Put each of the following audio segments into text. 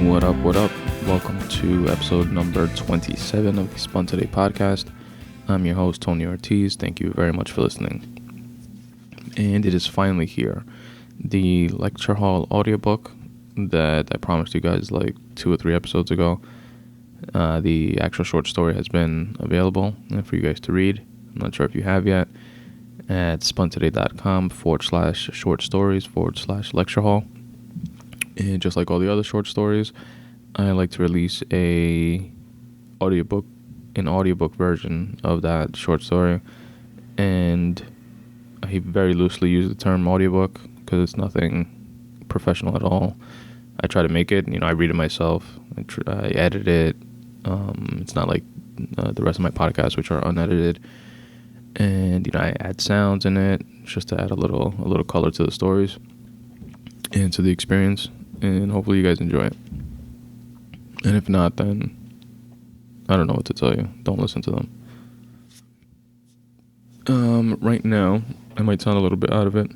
What up, what up? Welcome to episode number 27 of the Spun Today Podcast. I'm your host, Tony Ortiz. Thank you very much for listening. And it is finally here. The lecture hall audiobook that I promised you guys like 2 or 3 episodes ago. The actual short story has been available for you guys to read. I'm not sure if you have yet. At spuntoday.com/short stories/lecture hall. And just like all the other short stories, I like to release an audiobook version of that short story. And I very loosely use the term audiobook because it's nothing professional at all. I try to make it, I read it myself. I edit it. It's not like the rest of my podcasts, which are unedited. And, I add sounds in it just to add a little color to the stories and to the experience. And hopefully you guys enjoy it. And if not, then I don't know what to tell you. Don't listen to them. Right now, I might sound a little bit out of it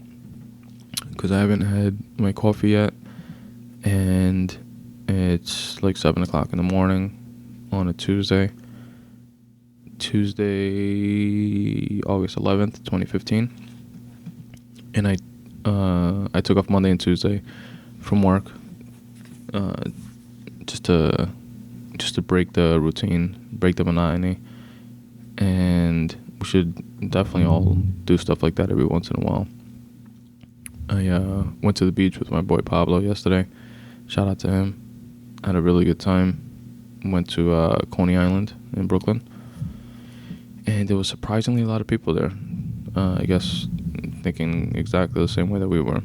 because I haven't had my coffee yet. And it's like 7 o'clock in the morning on a Tuesday, August 11th, 2015. And I took off Monday and Tuesday from work, just to break the routine, break the monotony, and we should definitely all do stuff like that every once in a while. I went to the beach with my boy Pablo yesterday. Shout out to him. Had a really good time. Went to Coney Island in Brooklyn, and there was surprisingly a lot of people there. I guess thinking exactly the same way that we were.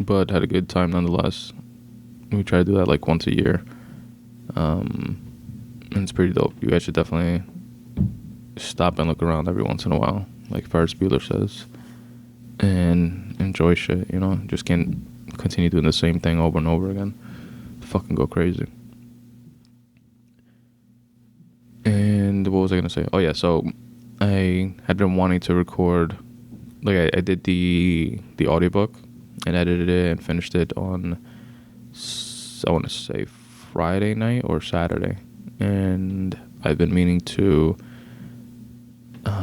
But had a good time nonetheless. We try to do that like once a year. And it's pretty dope. You guys should definitely stop and look around every once in a while, like Ferris Bueller says, and enjoy shit, Just can't continue doing the same thing over and over again. Fucking go crazy. And what was I gonna say? Oh yeah, so I had been wanting to record, like I did the audiobook and edited it and finished it on, I want to say Friday night or Saturday, and I've been meaning to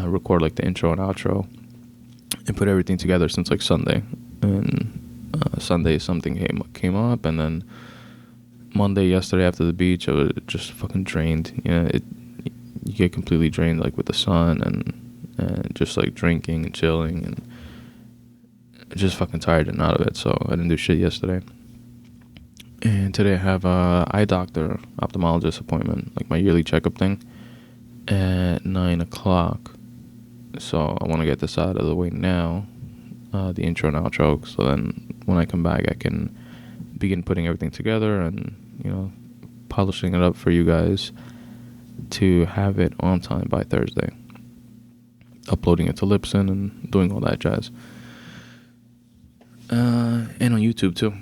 record like the intro and outro and put everything together since like Sunday. And Sunday something came up, and then Monday, yesterday after the beach, I was just fucking drained. You get completely drained, like with the sun and just like drinking and chilling, and just fucking tired and out of it. So I didn't do shit yesterday. And today I have a eye doctor, ophthalmologist appointment, like my yearly checkup thing, at 9 o'clock. So I want to get this out of the way now, the intro and outro, so then when I come back I can begin putting everything together and, polishing it up for you guys to have it on time by Thursday. Uploading it to Libsyn and doing all that jazz. And on YouTube too.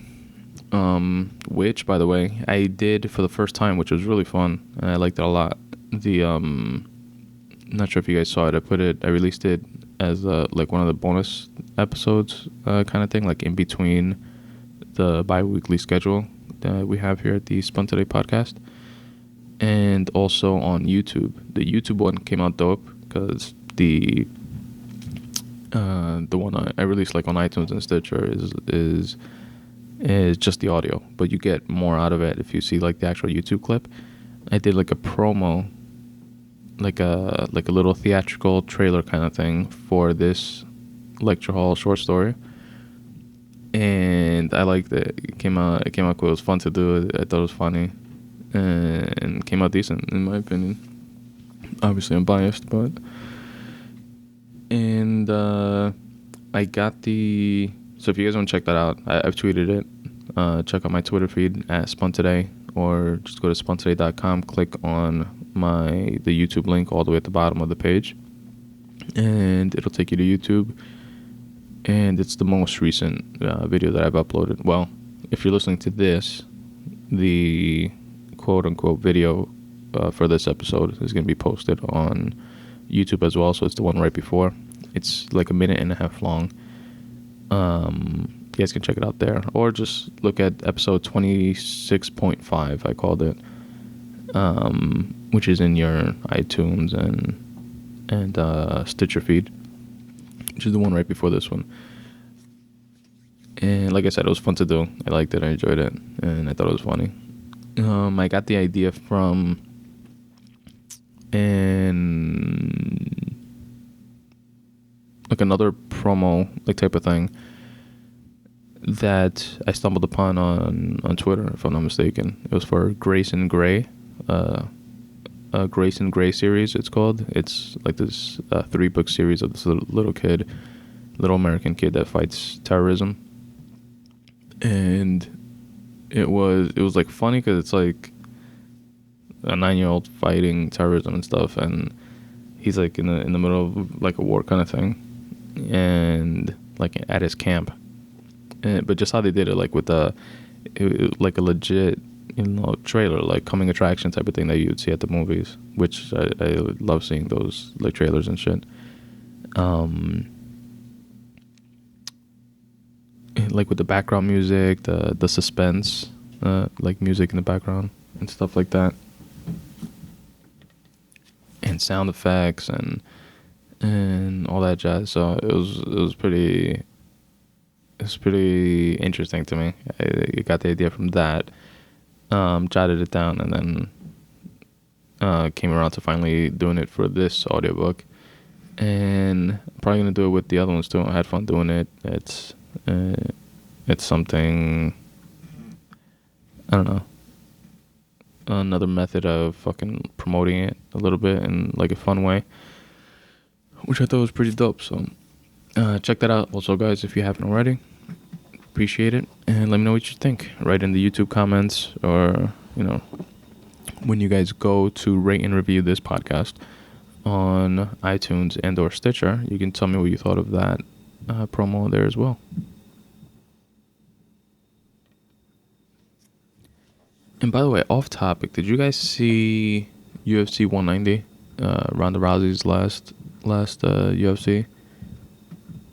Which, by the way, I did for the first time, which was really fun, and I liked it a lot. Not sure if you guys saw it. I released it as like one of the bonus episodes, kind of thing, like in between the bi-weekly schedule that we have here at the Spun Today Podcast, and also on YouTube. The YouTube one came out dope because the one I released like on iTunes and Stitcher is just the audio, but you get more out of it if you see like the actual YouTube clip. I did like a promo, like a little theatrical trailer kind of thing for this lecture hall short story, and I liked it. It came out cool. It was fun to do. I thought it was funny, and came out decent in my opinion. Obviously I'm biased, but I got the. So if you guys want to check that out, I've tweeted it. Check out my Twitter feed at Spun Today, or just go to spuntoday.com, click on the YouTube link all the way at the bottom of the page, and it'll take you to YouTube. And it's the most recent video that I've uploaded. Well, if you're listening to this, the quote-unquote video for this episode is going to be posted on YouTube as well, so it's the one right before. It's like a minute and a half long. You guys can check it out there, or just look at episode 26.5. I called it, which is in your iTunes and Stitcher feed, which is the one right before this one. And like I said, it was fun to do. I liked it. I enjoyed it, and I thought it was funny. I got the idea from like another promo like type of thing that I stumbled upon on Twitter, if I'm not mistaken. It was for Grace and Gray, a Grace and Gray series. It's called. It's like this 3-book series of this little American kid that fights terrorism. And it was like funny because it's like a 9-year-old fighting terrorism and stuff, and he's like in the middle of like a war kind of thing, and like at his camp. But just how they did it, like with like a legit, trailer, like coming attraction type of thing that you would see at the movies, which I love seeing those like trailers and shit. Like with the background music, the suspense, like music in the background and stuff like that, and sound effects and all that jazz. So it was pretty interesting to me. I got the idea from that, jotted it down, and then came around to finally doing it for this audiobook. And I'm probably gonna do it with the other ones too. I had fun doing it. It's something, I don't know, another method of fucking promoting it a little bit in like a fun way, which I thought was pretty dope. So check that out also, guys, if you haven't already. Appreciate it, and let me know what you think. Write in the YouTube comments, or when you guys go to rate and review this podcast on iTunes and or Stitcher, you can tell me what you thought of that promo there as well. And by the way, off topic, did you guys see UFC 190? Ronda Rousey's last UFC.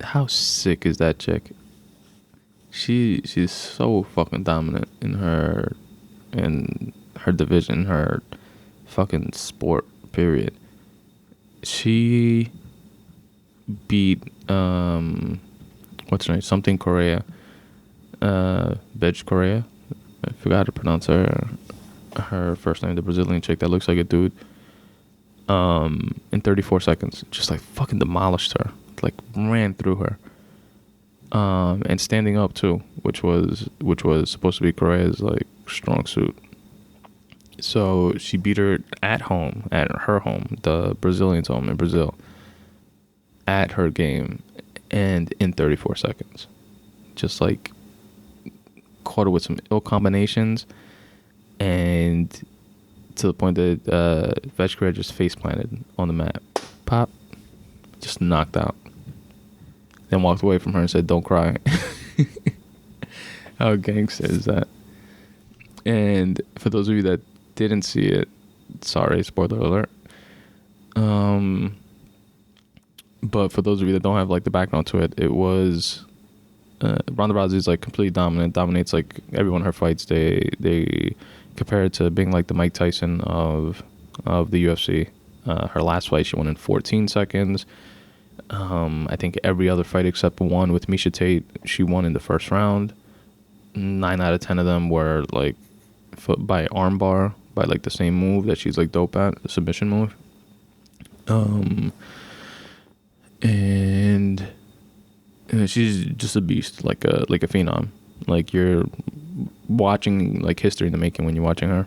How sick is that chick? She's so fucking dominant in her division, her fucking sport, period. She beat what's her name? Something Correa. Bej Correa. I forgot how to pronounce her first name, the Brazilian chick that looks like a dude. In 34 seconds. Just like fucking demolished her. Like ran through her. And standing up too, which was supposed to be Correa's like strong suit. So she beat her at her home, the Brazilian's home in Brazil, at her game, and in 34 seconds. Just like caught her with some ill combinations, and to the point that Veg Correa just face planted on the mat. Pop. Just knocked out. Then walked away from her and said, "Don't cry." How gangsta is that? And for those of you that didn't see it, sorry, spoiler alert. But for those of you that don't have like the background to it, it was Ronda Rousey's like completely dominates like everyone in her fights. They compare it to being like the Mike Tyson of the UFC. Her last fight she won in 14 seconds. I think every other fight except one with Miesha Tate, she won in the first round. 9 out of 10 of them were like by armbar, by like the same move that she's like dope at, the submission move. And she's just a beast, like a phenom. Like you're watching like history in the making when you're watching her,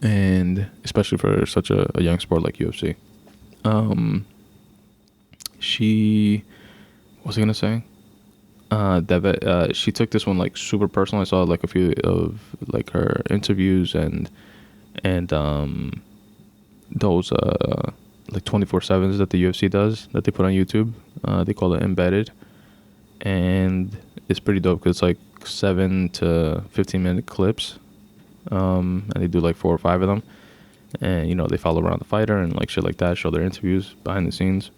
and especially for such a young sport like UFC. What was I gonna say? She took this one like super personal. I saw like a few of like her interviews and those like 24/7s that the UFC does that they put on YouTube. They call it Embedded, and it's pretty dope because it's like 7 to 15-minute clips, and they do like 4 or 5 of them, and they follow around the fighter and like shit like that, show their interviews behind the scenes.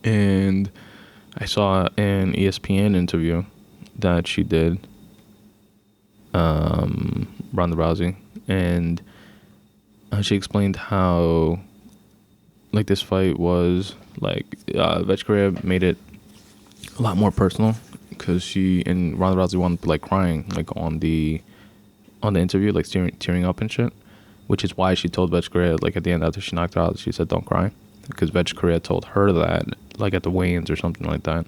And I saw an ESPN interview that she did, Ronda Rousey, and she explained how, like, this fight was like, Vetchkria made it a lot more personal, because she and Ronda Rousey wanted, like, crying, like, on the interview, like, tearing up and shit, which is why she told Vetchkria, like, at the end after she knocked her out, she said don't cry, because Vetchkria told her that, like, at the weigh-ins or something like that,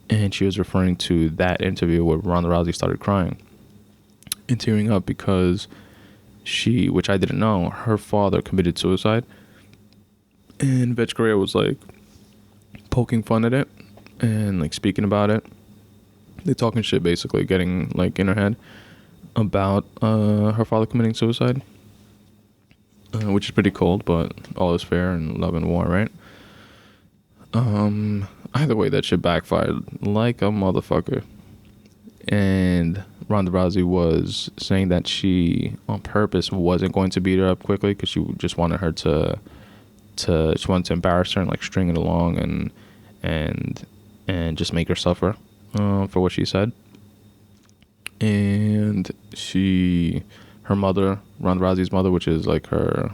and she was referring to that interview where Ronda Rousey started crying and tearing up because she, which I didn't know, her father committed suicide, and Vetchkria was, like, poking fun at it and, like, speaking about it. They're talking shit, basically, getting, like, in her head about her father committing suicide, which is pretty cold, but all is fair in love and war, right? Either way, that shit backfired like a motherfucker. And Ronda Rousey was saying that she, on purpose, wasn't going to beat her up quickly because she just wanted her to she wanted to embarrass her and, like, string it along and just make her suffer for what she said. And her mother, Ronda Rousey's mother, which is, like, her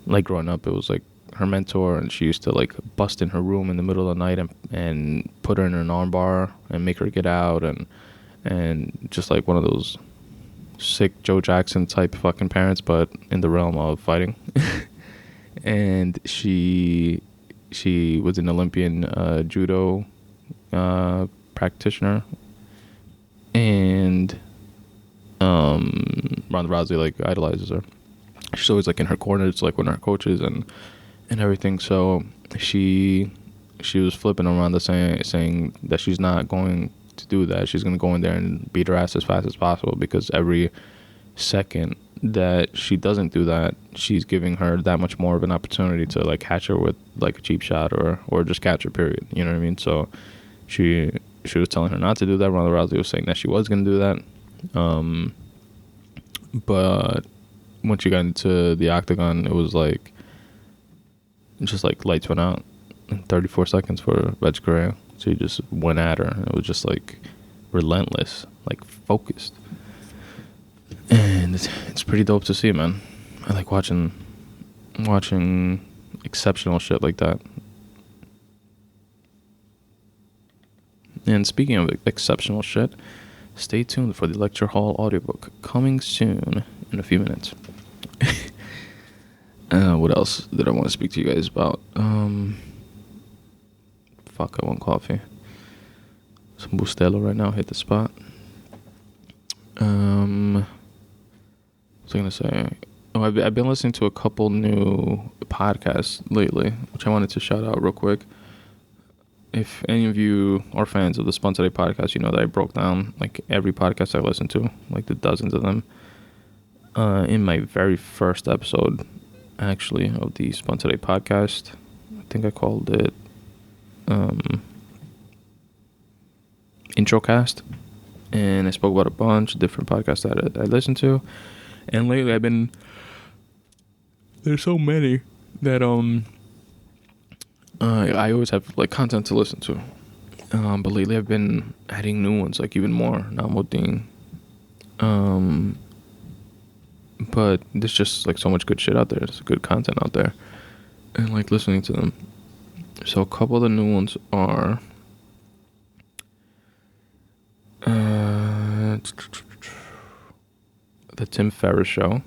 like, growing up, it was, like, her mentor, and she used to, like, bust in her room in the middle of the night and put her in an armbar and make her get out, and just, like, one of those sick Joe Jackson type fucking parents, but in the realm of fighting. And she was an Olympian judo practitioner, and Ronda Rousey, like, idolizes her. She's always, like, in her corner. It's like one of her coaches and everything. So she was flipping around saying that she's not going to do that. She's going to go in there and beat her ass as fast as possible, because every second that she doesn't do that, she's giving her that much more of an opportunity to, like, catch her with, like, a cheap shot or just catch her, period. You know what I mean? So she was telling her not to do that. Ronda Rousey was saying that she was going to do that. But once she got into the octagon, it was like, just, like, lights went out in 34 seconds for Vetchkria. She just went at her, and it was just, like, relentless, like, focused. And it's pretty dope to see, man. I like watching exceptional shit like that. And speaking of exceptional shit, stay tuned for the Lecture Hall audiobook, coming soon in a few minutes. What else did I want to speak to you guys about? I want coffee. Some Bustelo right now, hit the spot. What was I going to say? Oh, I've been listening to a couple new podcasts lately, which I wanted to shout out real quick. If any of you are fans of the Spun Today Podcast, you know that I broke down, like, every podcast I listened to, like, the dozens of them, in my very first episode, actually, of the Spun Today Podcast. I think I called it Introcast, and I spoke about a bunch of different podcasts that I listened to. And lately there's so many that I always have, like, content to listen to, but lately I've been adding new ones, like, even more Namuddin. But there's just, like, so much good shit out there. There's good content out there, and, like, listening to them. So a couple of the new ones are the Tim Ferriss Show,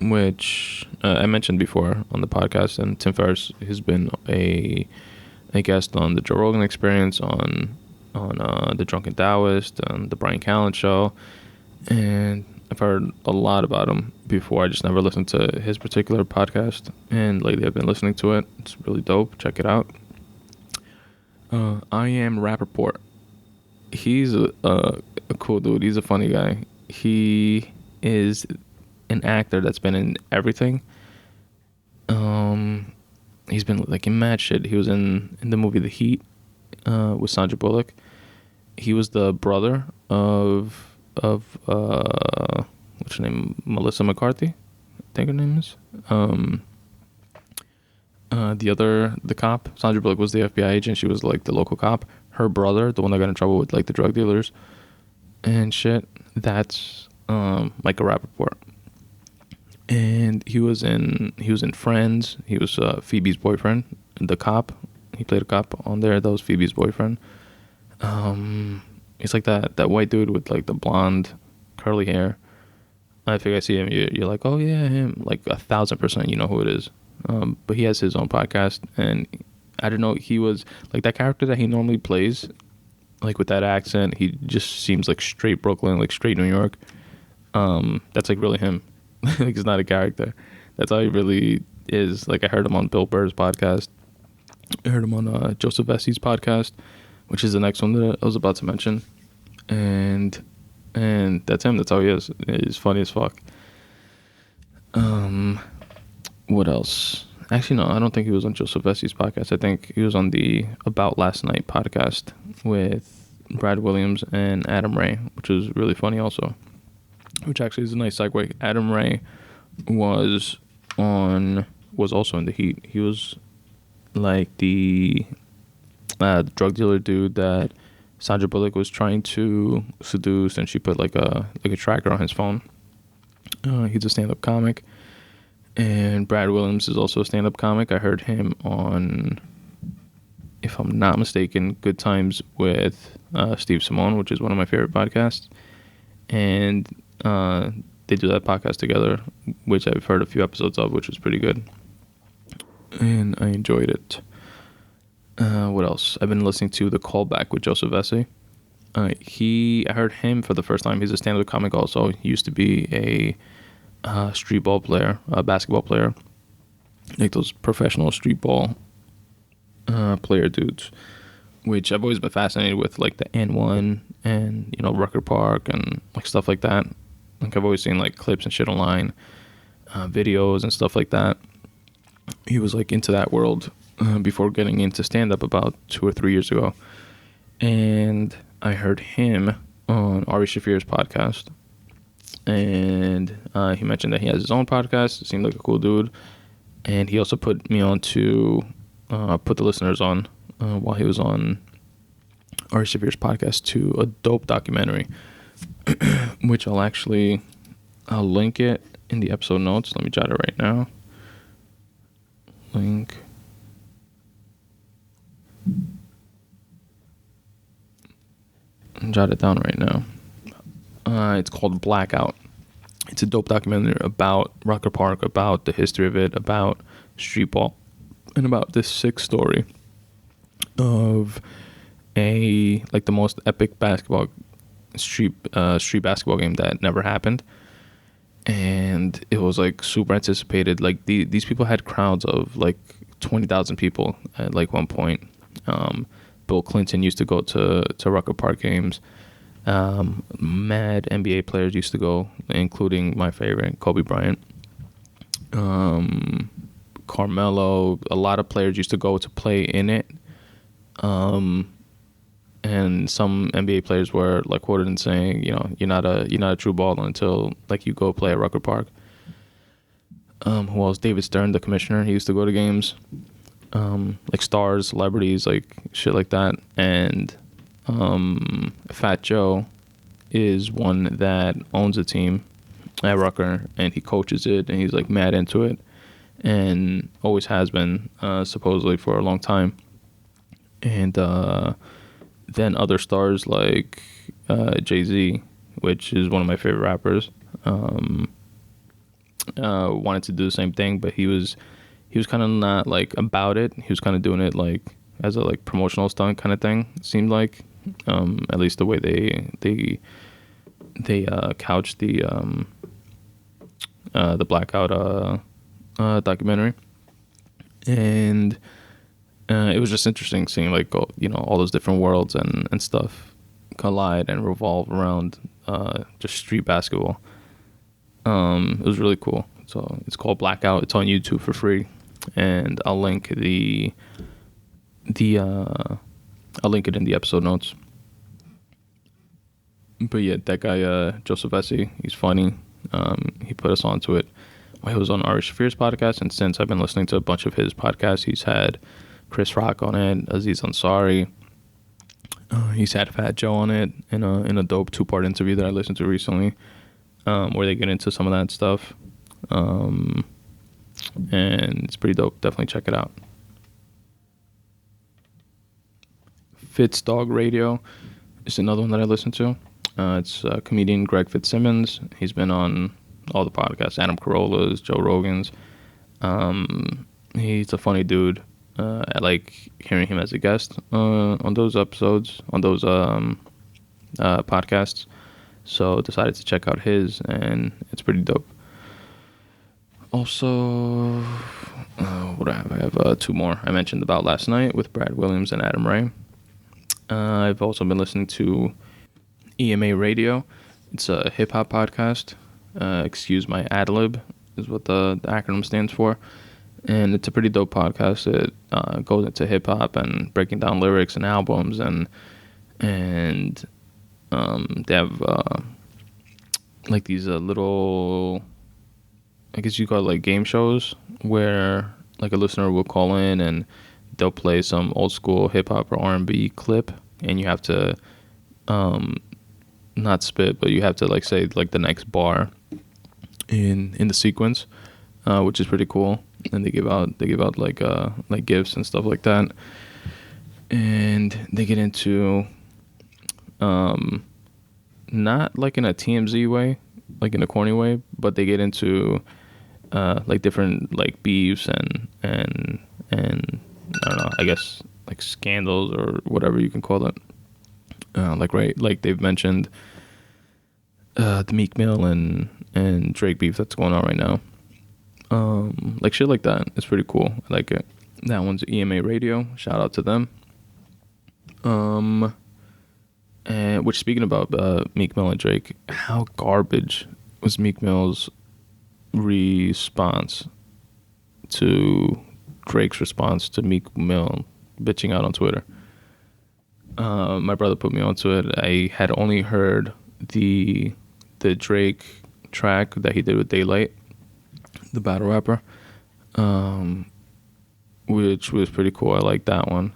which I mentioned before on the podcast, and Tim Ferriss has been a guest on the Joe Rogan Experience, on the Drunken Taoist, on the Brian Callen Show, and I've heard a lot about him before. I just never listened to his particular podcast, and lately I've been listening to it. It's really dope. Check it out. I Am Rappaport. He's a cool dude. He's a funny guy. He is an actor that's been in everything. He's been, like, in mad shit. He was in the movie The Heat with Sandra Bullock. He was the brother of what's her name, Melissa McCarthy, I think her name is. the cop, Sandra Bullock was the FBI agent. She was like the local cop. Her brother, the one that got in trouble with like the drug dealers and shit, that's Michael Rappaport. And he was in Friends. He was Phoebe's boyfriend, the cop. He played a cop on there. That was Phoebe's boyfriend. He's like that white dude with like the blonde curly hair. I think I see him. You're like, oh yeah, him. Like 1,000%, you know who it is. But he has his own podcast, and I don't know. He was like that character that he normally plays, like with that accent. He just seems like straight Brooklyn, like straight New York. That's like really him. Like he's not a character. That's how he really is. Like I heard him on Bill Burr's podcast. I heard him on Joseph Vesey's podcast, which is the next one that I was about to mention, and that's him. That's how he is. He's funny as fuck. What else? Actually, no, I don't think he was on Joseph Vesey's podcast. I think he was on the About Last Night podcast with Brad Williams and Adam Ray, which was really funny also. Which actually is a nice segue. Adam Ray was also in The Heat. He was like the drug dealer dude that Sandra Bullock was trying to seduce, and she put like a tracker on his phone. He's a stand-up comic, and Brad Williams is also a stand-up comic. I heard him on, if I'm not mistaken, Good Times with Steve Simone, which is one of my favorite podcasts, and they do that podcast together, which I've heard a few episodes of, which was pretty good, and I enjoyed it. What else? I've been listening to The Callback with Joseph Vesey. I heard him for the first time. He's a stand-up comic also. He used to be a street ball player, a basketball player, like those professional street ball player dudes, which I've always been fascinated with, like the N1 and, you know, Rucker Park and like stuff like that. Like I've always seen like clips and shit online, videos and stuff like that. He was like into that world before getting into stand-up about 2 or 3 years ago. And I heard him on Ari Shafir's podcast. And he mentioned that he has his own podcast. It seemed like a cool dude. And he also put me on to put the listeners on while he was on Ari Shafir's podcast to a dope documentary, which I'll link it in the episode notes. Let me jot it right now. Link. Jot it down right now. It's called Blackout. It's a dope documentary about Rucker Park, about the history of it, about street ball, and about this sick story of the most epic street basketball game that never happened. And it was like super anticipated. Like these people had crowds of like 20,000 people at like one point. Bill Clinton used to go to Rucker Park games. Mad NBA players used to go, including my favorite, Kobe Bryant. Carmelo, a lot of players used to go to play in it. And some NBA players were like quoted in saying, you know, you're not a true baller until like you go play at Rucker Park. Who else? David Stern, the commissioner, he used to go to games. Like stars, celebrities, like shit like that. And Fat Joe is one that owns a team at Rucker, and he coaches it, and he's like mad into it, and always has been, supposedly for a long time. And then other stars like Jay-Z, which is one of my favorite rappers, wanted to do the same thing, but he was kind of not like about it. He was kind of doing it like as a like promotional stunt kind of thing. It seemed like, at least the way they couched the Blackout documentary, and it was just interesting seeing like all those different worlds and stuff collide and revolve around just street basketball. It was really cool. So it's called Blackout. It's on YouTube for free, and I'll link I'll link it in the episode notes. But yeah, that guy Joseph Vesey, he's funny. He put us onto it. Well, he was on Ari Shafir's podcast, and since I've been listening to a bunch of his podcasts, he's had Chris Rock on it, Aziz Ansari. He's had Fat Joe on it in a dope 2-part interview that I listened to recently, where they get into some of that stuff. And it's pretty dope. Definitely check it out. Fitz Dog Radio is another one that I listen to. It's comedian Greg Fitzsimmons. He's been on all the podcasts, Adam Carolla's, Joe Rogan's. He's a funny dude. I like hearing him as a guest on those episodes, on those podcasts. So decided to check out his, and it's pretty dope. Also, what do I have? I have 2 more. I mentioned About Last Night with Brad Williams and Adam Ray. I've also been listening to EMA Radio. It's a hip-hop podcast. Excuse my ad-lib is what the acronym stands for. And it's a pretty dope podcast. It goes into hip-hop and breaking down lyrics and albums. And they have like these little, I guess you call it like game shows, where like a listener will call in and they'll play some old school hip hop or R&B clip, and you have to not spit, but you have to like say like the next bar in the sequence, which is pretty cool. And they give out like gifts and stuff like that, and they get into not like in a TMZ way, like in a corny way, but they get into like different like beefs and I don't know, I guess like scandals or whatever you can call it. Like they've mentioned the Meek Mill and Drake beef that's going on right now. Like shit like that. It's pretty cool. I like it. That one's EMA Radio. Shout out to them. And which, speaking about Meek Mill and Drake, how garbage was Meek Mill's response to Drake's response to Meek Mill bitching out on Twitter? My brother put me onto it. I had only heard the Drake track that he did with Daylight, the battle rapper, which was pretty cool. I like that one.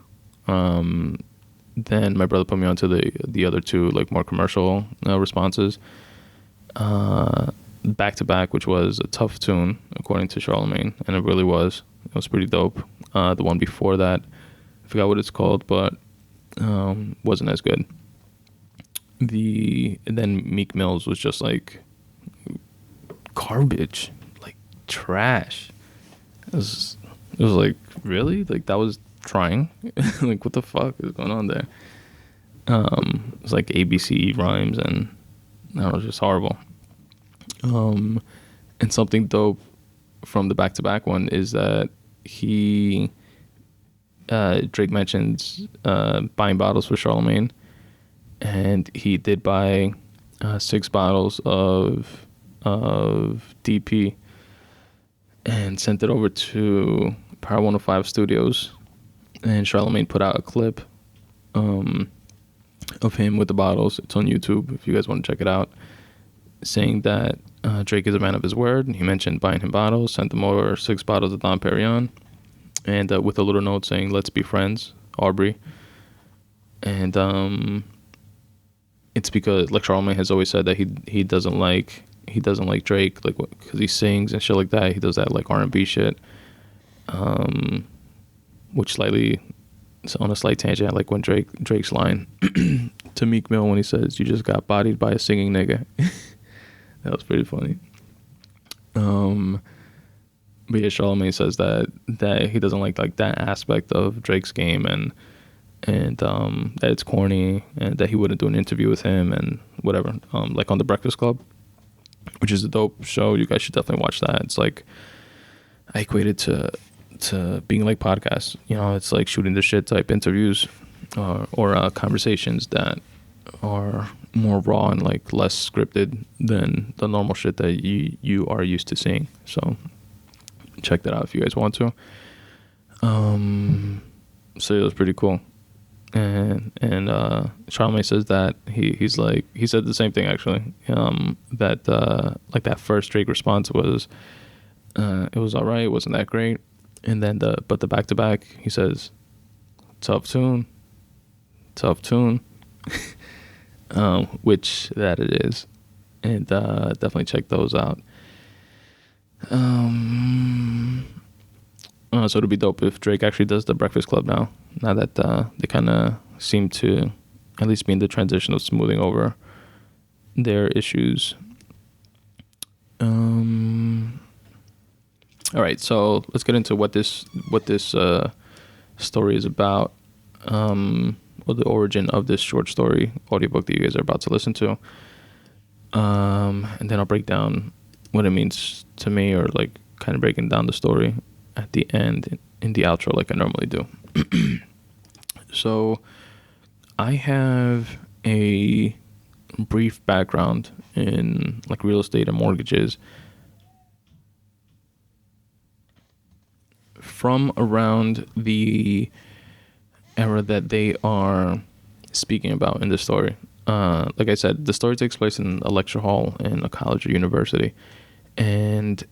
Then my brother put me onto the other 2 like more commercial responses, Back to Back, which was a tough tune according to Charlemagne, and it really was. It was pretty dope. The one before that, I forgot what it's called, but wasn't as good. And then Meek Mill's was just like garbage, like trash. It was like, really? Like that was trying? Like what the fuck is going on there? It was like ABC rhymes, and that was just horrible. And something dope from the Back to Back one is that Drake mentions buying bottles for Charlemagne, and he did buy 6 bottles of DP and sent it over to Power 105 Studios, and Charlemagne put out a clip of him with the bottles. It's on YouTube if you guys want to check it out, saying that Drake is a man of his word, and he mentioned buying him bottles, sent him over 6 bottles of Dom Perignon, and with a little note saying, "Let's be friends, Aubrey." And it's because like Charlemagne has always said that he doesn't like Drake, like because he sings and shit like that. He does that like R&B shit, which slightly, it's on a slight tangent, like when Drake's line to Meek Mill when he says, "You just got bodied by a singing nigga." That was pretty funny. But yeah, Charlemagne says that he doesn't like that aspect of Drake's game, and that it's corny, and that he wouldn't do an interview with him and whatever. Like on The Breakfast Club, which is a dope show. You guys should definitely watch that. It's like, I equate it to being like podcasts. You know, it's like shooting the shit type interviews, or conversations that are more raw and like less scripted than the normal shit that you are used to seeing. So check that out if you guys want to. So it was pretty cool. And Charlemagne says that he said the same thing actually. That like that first Drake response was It was all right. It wasn't that great. And then the back-to-back, he says, tough tune. Which that it is. And definitely check those out. So it'd be dope if Drake actually does the Breakfast Club now that they kind of seem to at least be in the transition of smoothing over their issues. All right, so let's get into what this story is about, or the origin of this short story audiobook that you guys are about to listen to. And then I'll break down what it means to me, or like kind of breaking down the story at the end in the outro like I normally do. So I have a brief background in like real estate and mortgages from around the era that they are speaking about in the story. Like I said, the story takes place in a lecture hall in a college or university, and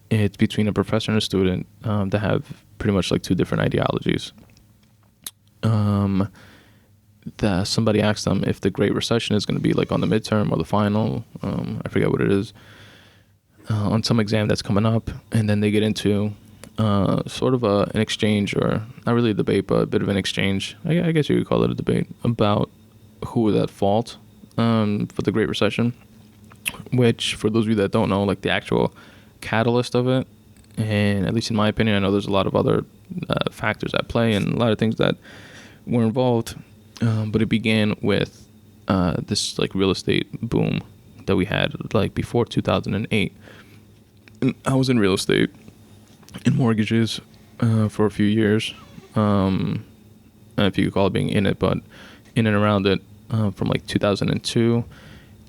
it's between a professor and a student that have pretty much like two different ideologies. That somebody asked them if the Great Recession is going to be like on the midterm or the final. I forget what it is. On some exam that's coming up, and then they get into sort of an exchange, or not really a debate, but a bit of an exchange. I guess you could call it a debate about who was at fault for the Great Recession, which, for those of you that don't know, like the actual catalyst of it, and at least in my opinion, I know there's a lot of other factors at play and a lot of things that were involved, but it began with this like real estate boom that we had like before 2008. And I was in real estate and mortgages for a few years, if you could call it being in it, but in and around it, from like 2002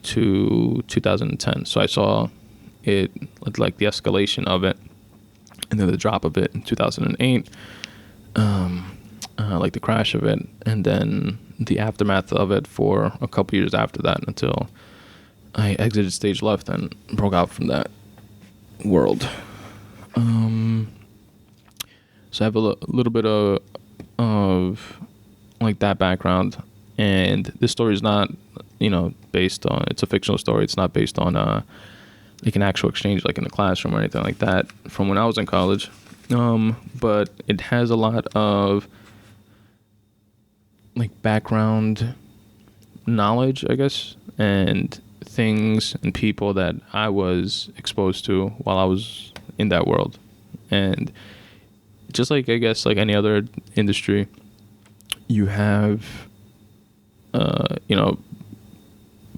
to 2010. So I saw it, like the escalation of it, and then the drop of it in 2008, like the crash of it, and then the aftermath of it for a couple years after that, until I exited stage left and broke out from that world. So I have a little bit of like that background, and this story is not, based on, it's a fictional story. It's not based on like an actual exchange, like in a classroom or anything like that from when I was in college. But it has a lot of like background knowledge, I guess, and things and people that I was exposed to while I was in that world. And just like, I guess, like any other industry, you have,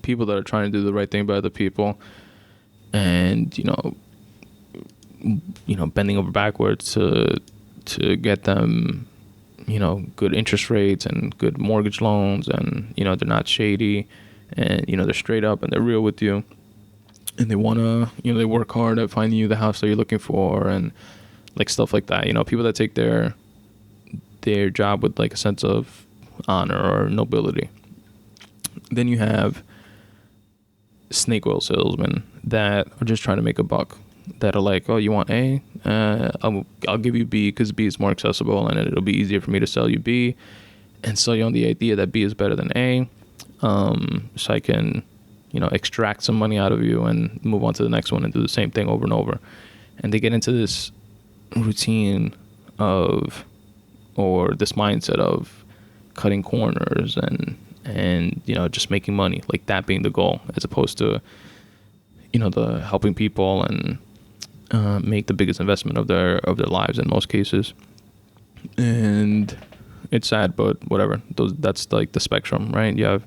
people that are trying to do the right thing by other people, and, bending over backwards to get them, good interest rates and good mortgage loans, and, they're not shady, and, they're straight up and they're real with you, and they want to, they work hard at finding you the house that you're looking for, and like stuff like that. People that take their job with like a sense of honor or nobility. Then you have snake oil salesmen that are just trying to make a buck, that are like, oh, you want A? I'll give you B because B is more accessible, and it'll be easier for me to sell you B and sell you on the idea that B is better than A, so I can, extract some money out of you and move on to the next one and do the same thing over and over. And they get into this routine of, or this mindset of cutting corners and just making money, like that being the goal, as opposed to, the helping people and make the biggest investment of their lives in most cases. And it's sad, but whatever. That's like the spectrum, right? You have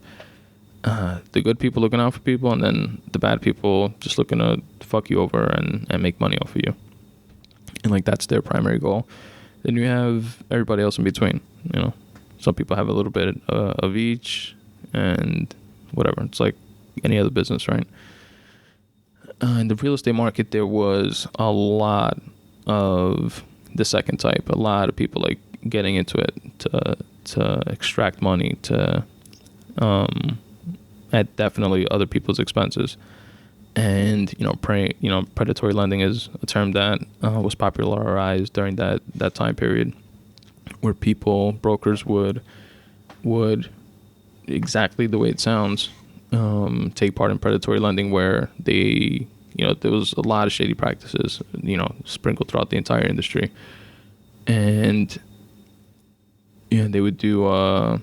the good people looking out for people, and then the bad people just looking to fuck you over and make money off of you. And like that's their primary goal. Then you have everybody else in between. Some people have a little bit of each, and whatever. It's like any other business, right? In the real estate market, there was a lot of the second type. A lot of people like getting into it to extract money, at definitely other people's expenses. And predatory lending is a term that was popularized during that time period, where brokers would exactly the way it sounds, take part in predatory lending, where they, there was a lot of shady practices, sprinkled throughout the entire industry. And they would do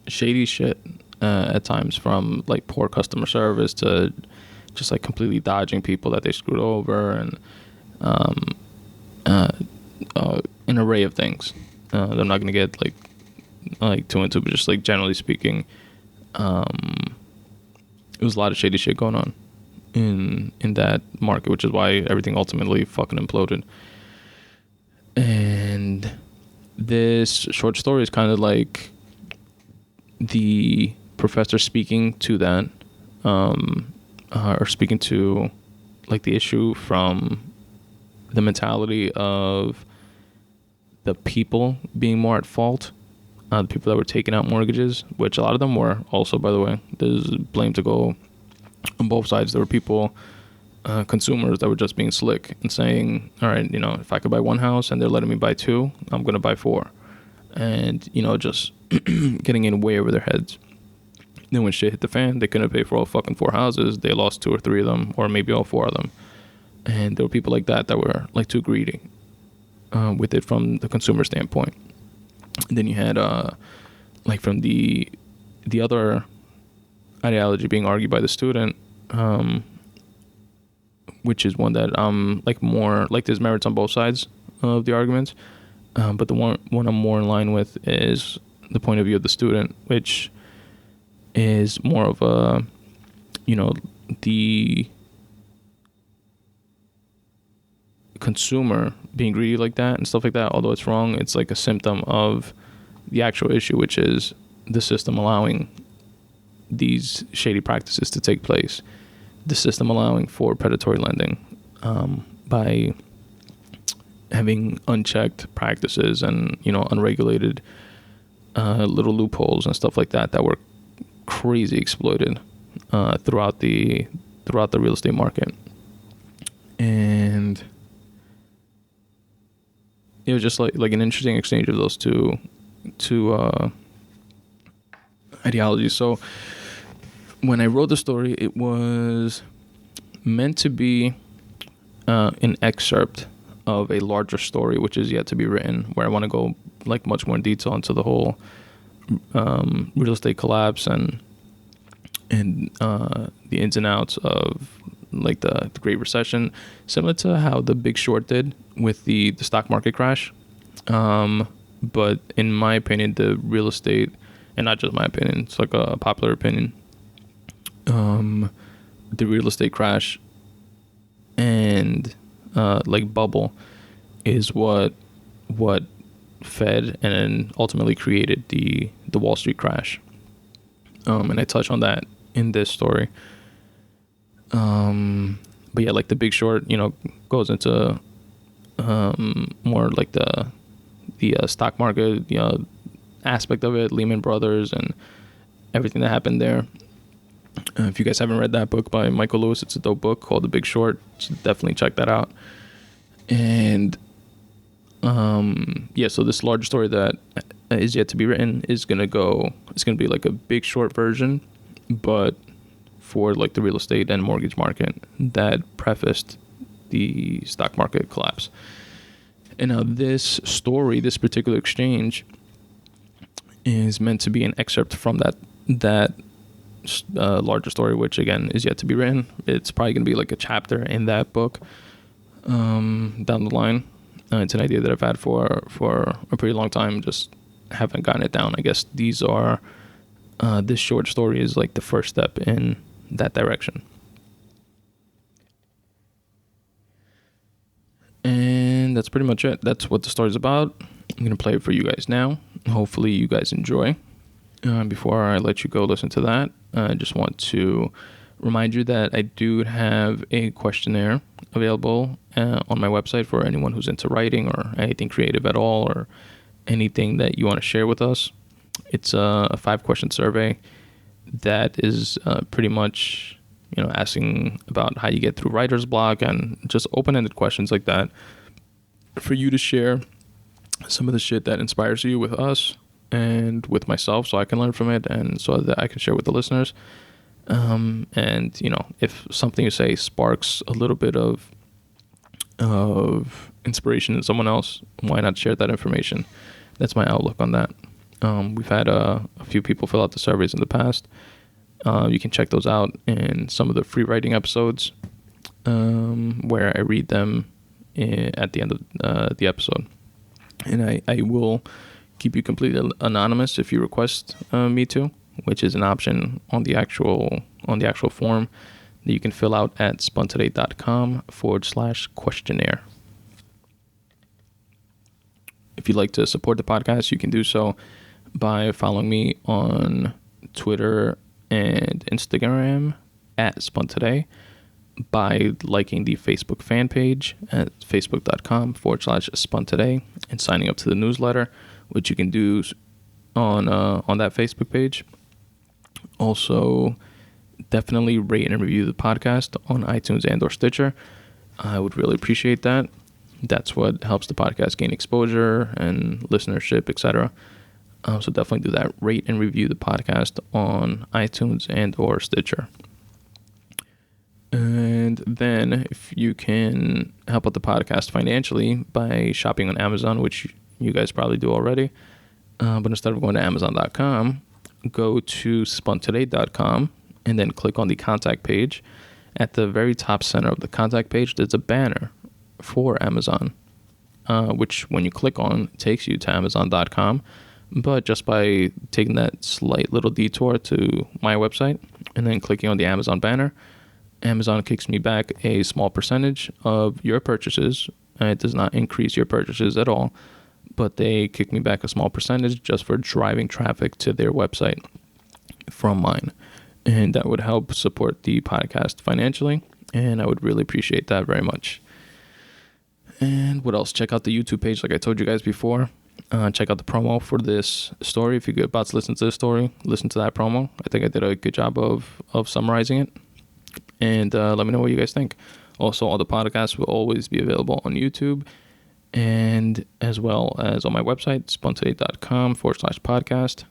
shady shit at times, from like poor customer service to just like completely dodging people that they screwed over, and an array of things. I'm not going to get like too into, but just like generally speaking, it was a lot of shady shit going on in that market, which is why everything ultimately fucking imploded. And this short story is kind of like the professor speaking to that, or speaking to like the issue from the mentality of the people being more at fault, the people that were taking out mortgages, which a lot of them were also, by the way. There's blame to go on both sides. There were people, consumers, that were just being slick and saying, all right, if I could buy one house and they're letting me buy two, I'm going to buy four. And, just getting in way over their heads. Then when shit hit the fan, they couldn't pay for all fucking four houses. They lost two or three of them, or maybe all four of them. And there were people like that were like too greedy with it from the consumer standpoint. And then you had like from the other ideology being argued by the student, which is one that like more like there's merits on both sides of the arguments, but the one I'm more in line with is the point of view of the student, which is more of a the consumer being greedy like that and stuff like that. Although it's wrong, it's like a symptom of the actual issue, which is the system allowing these shady practices to take place, the system allowing for predatory lending, by having unchecked practices and unregulated little loopholes and stuff like that were crazy exploited throughout the real estate market. And it was just like an interesting exchange of those two ideologies. So when I wrote the story, it was meant to be an excerpt of a larger story, which is yet to be written, where I want to go like much more in detail into the whole real estate collapse and the ins and outs of like the Great Recession, similar to how The Big Short did with the stock market crash. But in my opinion, the real estate, and not just my opinion, it's like a popular opinion, the real estate crash and like bubble is what fed and then ultimately created the Wall Street crash. And I touch on that in this story. But yeah, like The Big Short, goes into more like the stock market, aspect of it, Lehman Brothers and everything that happened there. If you guys haven't read that book by Michael Lewis, it's a dope book called The Big Short. So definitely check that out. And so this larger story that is yet to be written is gonna be like a Big Short version, but for like the real estate and mortgage market that prefaced the stock market collapse. And now this story, this particular exchange, is meant to be an excerpt from that larger story, which again is yet to be written. It's probably going to be like a chapter in that book down the line. It's an idea that I've had for a pretty long time, just haven't gotten it down. I guess these are this short story is like the first step in that direction. And that's pretty much it. That's what the story's about. I'm going to play it for you guys now. Hopefully you guys enjoy. Before I let you go listen to that, I just want to remind you that I do have a questionnaire available on my website for anyone who's into writing or anything creative at all, or anything that you want to share with us. It's a 5-question survey. that is pretty much, asking about how you get through writer's block and just open-ended questions like that for you to share some of the shit that inspires you with us and with myself, so I can learn from it and so that I can share with the listeners. And if something you say sparks a little bit of inspiration in someone else, why not share that information? That's my outlook on that. We've had a few people fill out the surveys in the past. You can check those out in some of the free writing episodes, where I read them at the end of the episode. And I will keep you completely anonymous if you request me to, which is an option on the actual form that you can fill out at spuntoday.com/questionnaire. If you'd like to support the podcast, you can do so by following me on Twitter and Instagram at Spun Today, by liking the Facebook fan page at facebook.com/Spun Today, and signing up to the newsletter, which you can do on that Facebook page. Also, definitely rate and review the podcast on iTunes and or Stitcher. I would really appreciate that. That's what helps the podcast gain exposure and listenership, etc. So definitely do that. Rate and review the podcast on iTunes and or Stitcher. And then if you can help out the podcast financially by shopping on Amazon, which you guys probably do already, but instead of going to Amazon.com, go to spuntoday.com and then click on the contact page. At the very top center of the contact page, there's a banner for Amazon, which when you click on, takes you to Amazon.com. But just by taking that slight little detour to my website and then clicking on the Amazon banner, Amazon kicks me back a small percentage of your purchases. It does not increase your purchases at all, but they kick me back a small percentage just for driving traffic to their website from mine. And that would help support the podcast financially, and I would really appreciate that very much. And what else? Check out the YouTube page like I told you guys before. Check out the promo for this story. If you're about to listen to this story, listen to that promo. I think I did a good job of summarizing it. And let me know what you guys think. Also, all the podcasts will always be available on YouTube, and as well as on my website, spuntoday.com/podcast,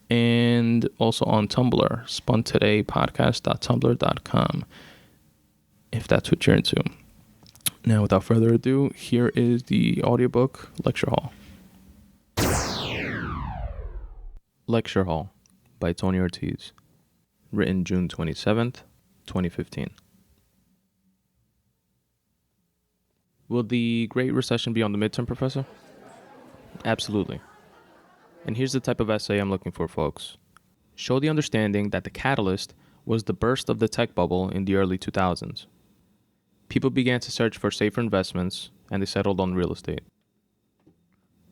and also on Tumblr, spuntodaypodcast.tumblr.com, if that's what you're into. Now, without further ado, here is the audiobook Lecture Hall. Lecture Hall by Tony Ortiz. Written June 27th, 2015. Will the Great Recession be on the midterm, Professor? Absolutely. And here's the type of essay I'm looking for, folks. Show the understanding that the catalyst was the burst of the tech bubble in the early 2000s. People began to search for safer investments, and they settled on real estate.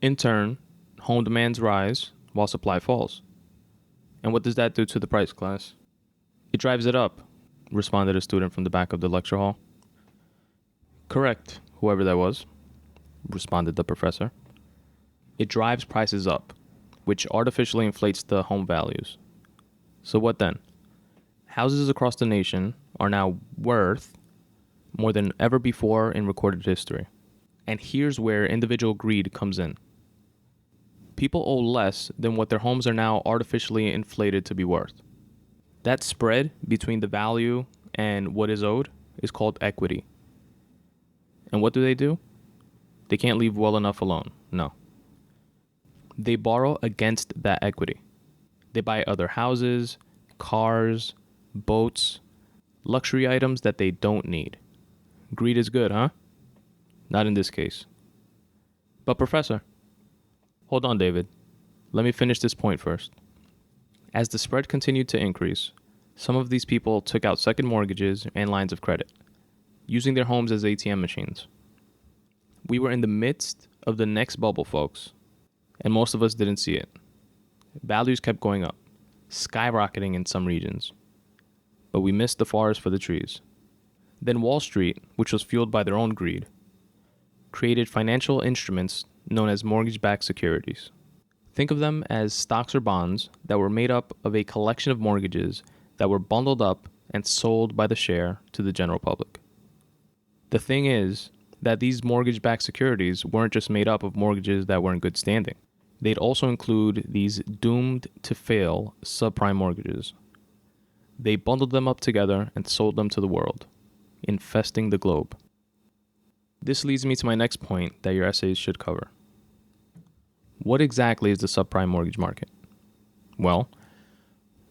In turn, home demands rise while supply falls. And what does that do to the price, class? It drives it up, responded a student from the back of the lecture hall. Correct, whoever that was, responded the professor. It drives prices up, which artificially inflates the home values. So what then? Houses across the nation are now worth more than ever before in recorded history. And here's where individual greed comes in. People owe less than what their homes are now artificially inflated to be worth. That spread between the value and what is owed is called equity. And what do? They can't leave well enough alone. No. They borrow against that equity. They buy other houses, cars, boats, luxury items that they don't need. Greed is good, huh? Not in this case. But Professor, hold on, David. Let me finish this point first. As the spread continued to increase, some of these people took out second mortgages and lines of credit, using their homes as ATM machines. We were in the midst of the next bubble, folks, and most of us didn't see it. Values kept going up, skyrocketing in some regions, but we missed the forest for the trees. Then Wall Street, which was fueled by their own greed, created financial instruments known as mortgage-backed securities. Think of them as stocks or bonds that were made up of a collection of mortgages that were bundled up and sold by the share to the general public. The thing is that these mortgage-backed securities weren't just made up of mortgages that were in good standing. They'd also include these doomed to fail subprime mortgages. They bundled them up together and sold them to the world, infesting the globe. This leads me to my next point that your essays should cover. What exactly is the subprime mortgage market? Well,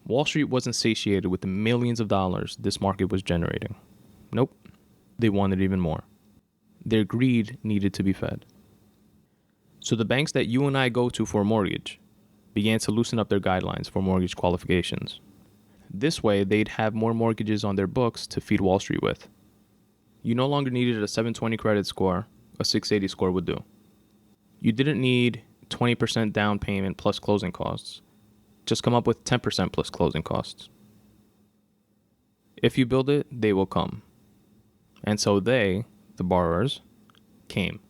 Wall Street wasn't satiated with the millions of dollars this market was generating. Nope, they wanted even more. Their greed needed to be fed. So the banks that you and I go to for a mortgage began to loosen up their guidelines for mortgage qualifications. This way, they'd have more mortgages on their books to feed Wall Street with. You no longer needed a 720 credit score, a 680 score would do. You didn't need 20% down payment plus closing costs. Just come up with 10% plus closing costs. If you build it, they will come. And so they, the borrowers, came.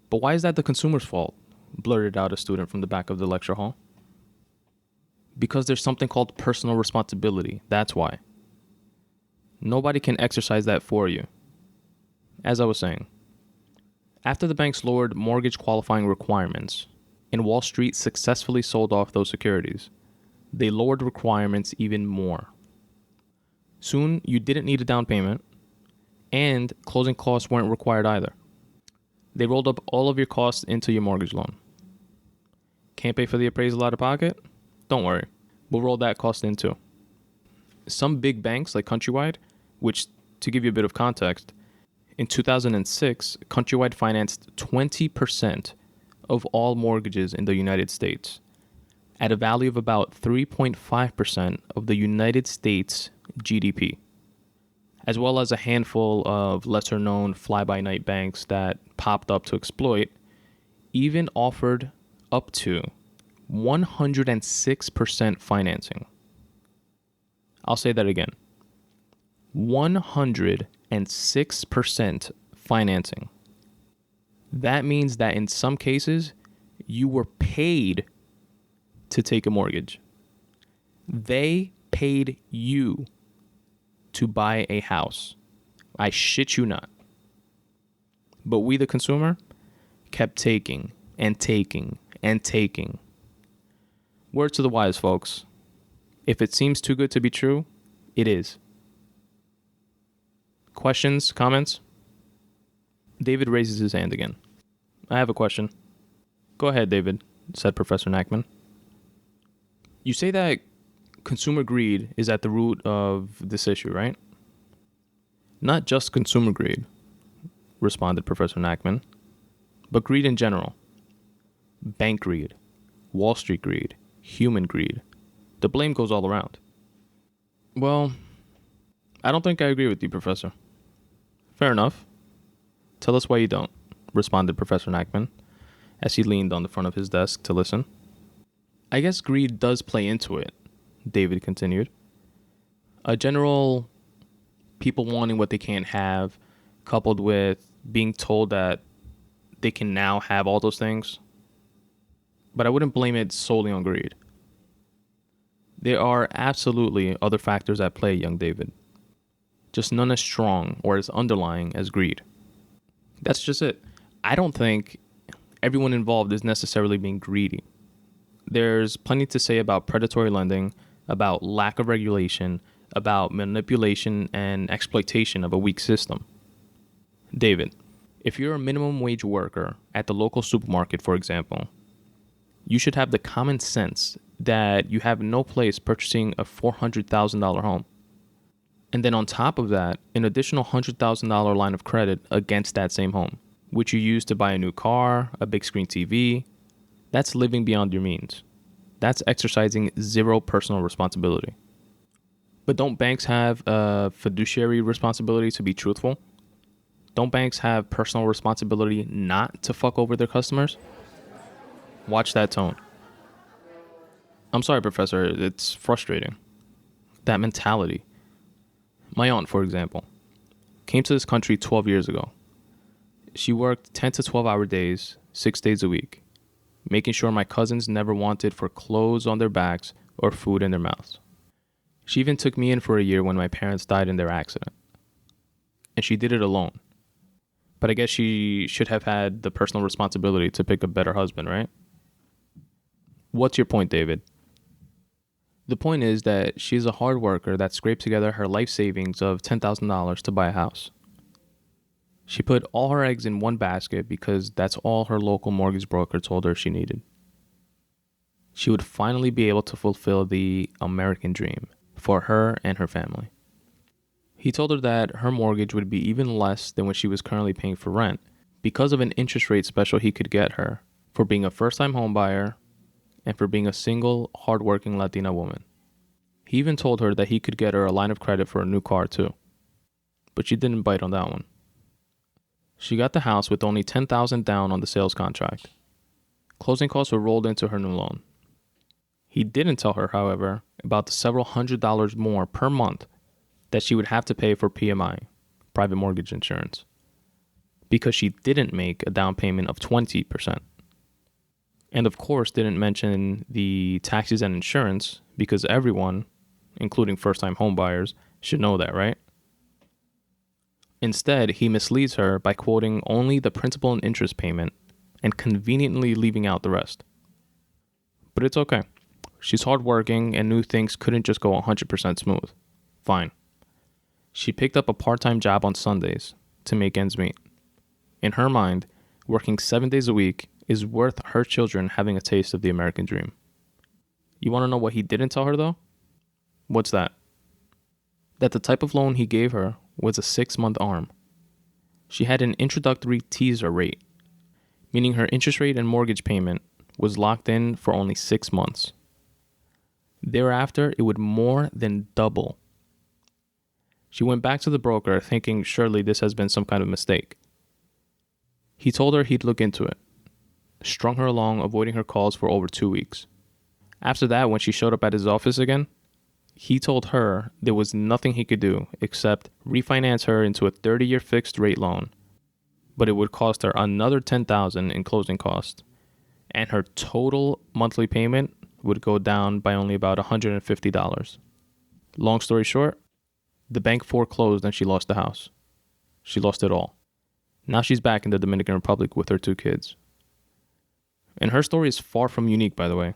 But why is that the consumer's fault? Blurted out a student from the back of the lecture hall. Because there's something called personal responsibility. That's why. Nobody can exercise that for you. As I was saying, after the banks lowered mortgage qualifying requirements and Wall Street successfully sold off those securities, they lowered requirements even more. Soon, you didn't need a down payment, and closing costs weren't required either. They rolled up all of your costs into your mortgage loan. Can't pay for the appraisal out of pocket? Don't worry, we'll roll that cost in too. Some big banks like Countrywide, which, to give you a bit of context, in 2006, Countrywide financed 20% of all mortgages in the United States at a value of about 3.5% of the United States GDP, as well as a handful of lesser-known fly-by-night banks that popped up to exploit, even offered up to 106% financing. I'll say that again. 106% financing. That means that in some cases, you were paid to take a mortgage. They paid you to buy a house. I shit you not. But we, the consumer, kept taking and taking and taking. Word to the wise, folks. If it seems too good to be true, it is. Questions, comments? David raises his hand again. I have a question. Go ahead, David, said Professor Nachman. You say that consumer greed is at the root of this issue, right? Not just consumer greed, responded Professor Nachman, but greed in general. Bank greed, Wall Street greed, human greed. The blame goes all around. Well, I don't think I agree with you, Professor. Fair enough. Tell us why you don't, responded Professor Nachman, as he leaned on the front of his desk to listen. I guess greed does play into it, David continued. A general people wanting what they can't have, coupled with being told that they can now have all those things. But I wouldn't blame it solely on greed. There are absolutely other factors at play, young David. Just none as strong or as underlying as greed. That's just it. I don't think everyone involved is necessarily being greedy. There's plenty to say about predatory lending, about lack of regulation, about manipulation and exploitation of a weak system. David, if you're a minimum wage worker at the local supermarket, for example, you should have the common sense that you have no place purchasing a $400,000 home. And then on top of that, an additional $100,000 line of credit against that same home, which you use to buy a new car, a big screen TV. That's living beyond your means. That's exercising zero personal responsibility. But don't banks have a fiduciary responsibility to be truthful? Don't banks have personal responsibility not to fuck over their customers? Watch that tone. I'm sorry, Professor, it's frustrating. That mentality. My aunt, for example, came to this country 12 years ago. She worked 10 to 12 hour days, 6 days a week. making sure my cousins never wanted for clothes on their backs or food in their mouths. She even took me in for a year when my parents died in their accident. And she did it alone. But I guess she should have had the personal responsibility to pick a better husband, right? What's your point, David? The point is that she's a hard worker that scraped together her life savings of $10,000 to buy a house. She put all her eggs in one basket because that's all her local mortgage broker told her she needed. She would finally be able to fulfill the American dream for her and her family. He told her that her mortgage would be even less than what she was currently paying for rent because of an interest rate special he could get her for being a first-time home buyer and for being a single, hardworking Latina woman. He even told her that he could get her a line of credit for a new car too. But she didn't bite on that one. She got the house with only $10,000 down on the sales contract. Closing costs were rolled into her new loan. He didn't tell her, however, about the several $100s more per month that she would have to pay for PMI, private mortgage insurance, because she didn't make a down payment of 20%. And of course didn't mention the taxes and insurance because everyone, including first-time home buyers, should know that, right? Instead, he misleads her by quoting only the principal and interest payment and conveniently leaving out the rest. But it's okay. She's hardworking and knew things couldn't just go 100% smooth. Fine. She picked up a part-time job on Sundays to make ends meet. In her mind, working 7 days a week is worth her children having a taste of the American dream. You want to know what he didn't tell her, though? What's that? That the type of loan he gave her was a 6-month ARM. She had an introductory teaser rate, meaning her interest rate and mortgage payment was locked in for only 6 months. Thereafter, it would more than double. She went back to the broker thinking surely this has been some kind of mistake. He told her he'd look into it, strung her along, avoiding her calls for over 2 weeks. After that, when she showed up at his office again, he told her there was nothing he could do except refinance her into a 30-year fixed rate loan, but it would cost her another $10,000 in closing costs, and her total monthly payment would go down by only about $150. Long story short, the bank foreclosed and she lost the house. She lost it all. Now she's back in the Dominican Republic with her 2 kids. And her story is far from unique, by the way.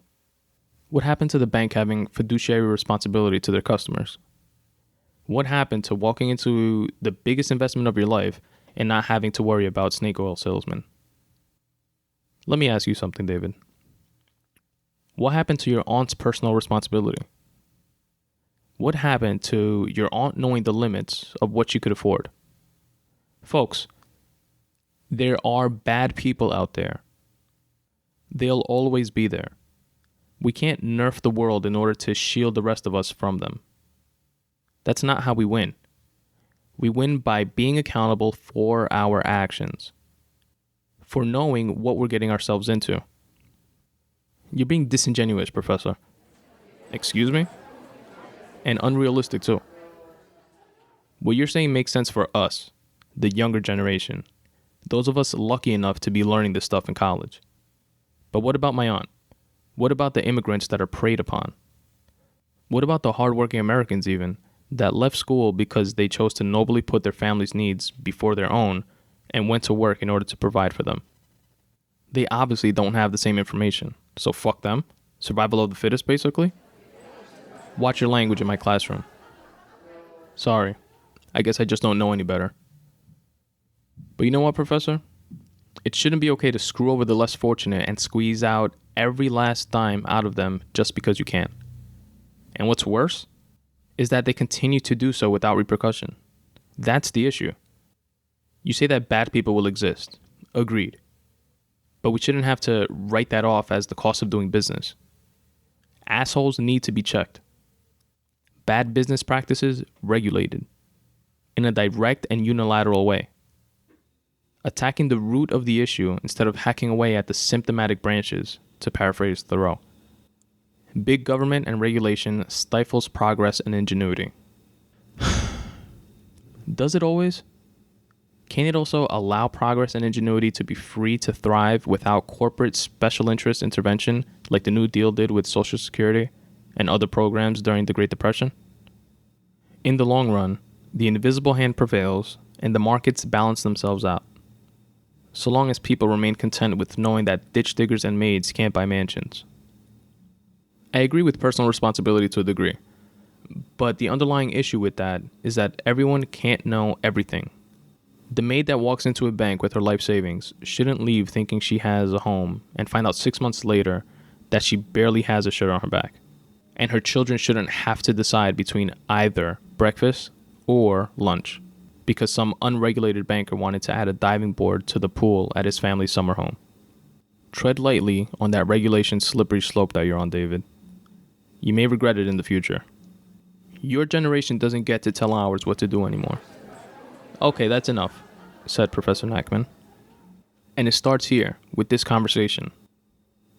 What happened to the bank having fiduciary responsibility to their customers? What happened to walking into the biggest investment of your life and not having to worry about snake oil salesmen? Let me ask you something, David. What happened to your aunt's personal responsibility? What happened to your aunt knowing the limits of what she could afford? Folks, there are bad people out there. They'll always be there. We can't nerf the world in order to shield the rest of us from them. That's not how we win. We win by being accountable for our actions, for knowing what we're getting ourselves into. You're being disingenuous, Professor. Excuse me? And unrealistic, too. What you're saying makes sense for us, the younger generation, those of us lucky enough to be learning this stuff in college. But what about my aunt? What about the immigrants that are preyed upon? What about the hardworking Americans even that left school because they chose to nobly put their family's needs before their own and went to work in order to provide for them? They obviously don't have the same information, so fuck them. Survival of the fittest, basically. Watch your language in my classroom. Sorry, I guess I just don't know any better. But you know what, Professor? It shouldn't be okay to screw over the less fortunate and squeeze out every last dime out of them just because you can. And what's worse is that they continue to do so without repercussion. That's the issue. You say that bad people will exist. Agreed. But we shouldn't have to write that off as the cost of doing business. Assholes need to be checked. Bad business practices regulated in a direct and unilateral way. Attacking the root of the issue instead of hacking away at the symptomatic branches, to paraphrase Thoreau. Big government and regulation stifles progress and ingenuity. Does it always? Can it also allow progress and ingenuity to be free to thrive without corporate special interest intervention like the New Deal did with Social Security and other programs during the Great Depression? In the long run, the invisible hand prevails and the markets balance themselves out. So long as people remain content with knowing that ditch diggers and maids can't buy mansions. I agree with personal responsibility to a degree, but the underlying issue with that is that everyone can't know everything. The maid that walks into a bank with her life savings shouldn't leave thinking she has a home and find out 6 months later that she barely has a shirt on her back. And her children shouldn't have to decide between either breakfast or lunch because some unregulated banker wanted to add a diving board to the pool at his family's summer home. Tread lightly on that regulation slippery slope that you're on, David. You may regret it in the future. Your generation doesn't get to tell ours what to do anymore. Okay, that's enough, said Professor Nachman. And it starts here, with this conversation.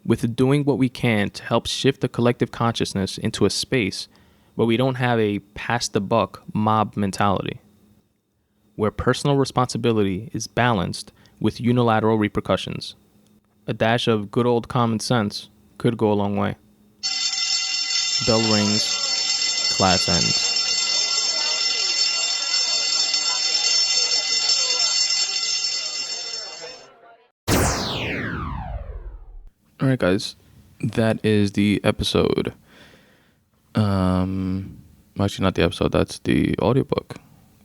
With doing what we can to help shift the collective consciousness into a space where we don't have a pass-the-buck mob mentality. Where personal responsibility is balanced with unilateral repercussions. A dash of good old common sense could go a long way. Bell rings, class ends. All right, guys, that is the episode. Actually, not the episode. That's the audiobook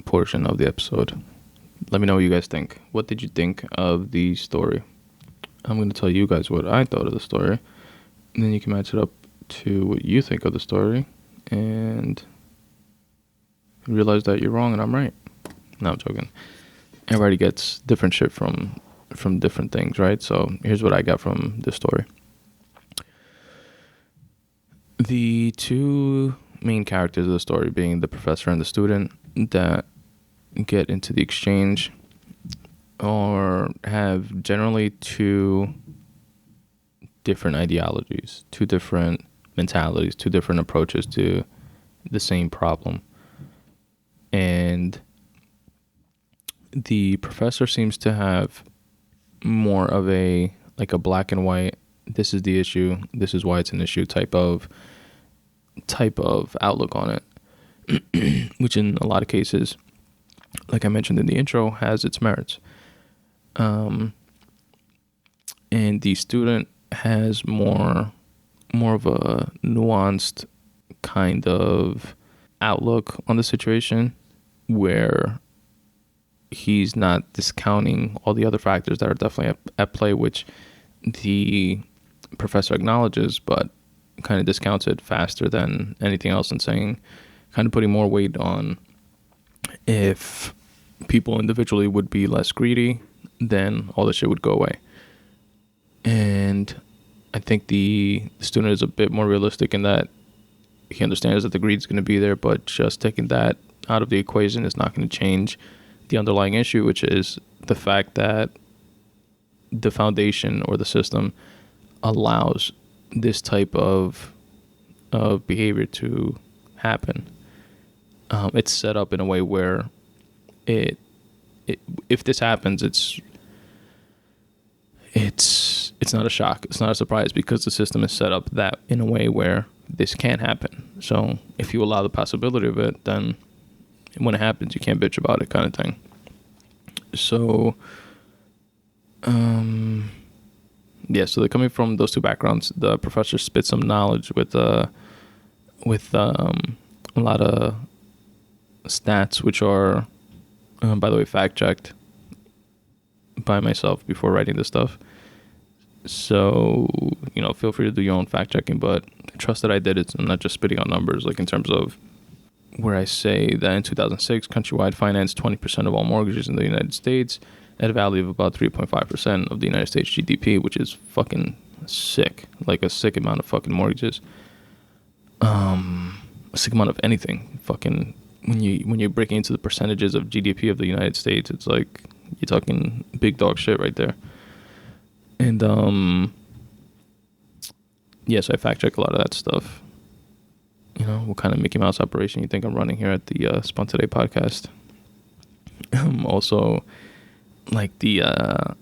portion of the episode. Let me know what you guys think. What did you think of the story? I'm going to tell you guys what I thought of the story, and then you can match it up to what you think of the story, and realize that you're wrong and I'm right. No, I'm joking. Everybody gets different shit from different things, right? So here's what I got from this story. The two main characters of the story being the professor and the student that get into the exchange or have generally two different ideologies, two different mentalities, two different approaches to the same problem. And the professor seems to have more of a black and white, this is the issue, this is why it's an issue type of outlook on it, which in a lot of cases, like I mentioned in the intro, has its merits. And the student has more of a nuanced kind of outlook on the situation where he's not discounting all the other factors that are definitely at play, which the professor acknowledges, but kind of discounts it faster than anything else and saying, kind of putting more weight on if people individually would be less greedy, then all this shit would go away. And I think the student is a bit more realistic in that he understands that the greed is going to be there, but just taking that out of the equation is not going to change the underlying issue, which is the fact that the foundation or the system allows this type of behavior to happen. It's set up in a way where if this happens, it's not a shock, it's not a surprise, because the system is set up that in a way where this can happen. So if you allow the possibility of it, then when it happens, you can't bitch about it, kind of thing. So, so they're coming from those two backgrounds. The professor spits some knowledge with a lot of stats, which are, by the way, fact-checked by myself before writing this stuff. So, feel free to do your own fact-checking, but trust that I did it. I'm not just spitting out numbers, like in terms of where I say that in 2006, Countrywide financed 20% of all mortgages in the United States at a value of about 3.5% of the United States GDP, which is fucking sick. Like a sick amount of fucking mortgages. A sick amount of anything. Fucking when you're breaking into the percentages of GDP of the United States, it's like you're talking big dog shit right there. And so I fact check a lot of that stuff. What kind of Mickey Mouse operation you think I'm running here at the Spun Today Podcast? Also, like the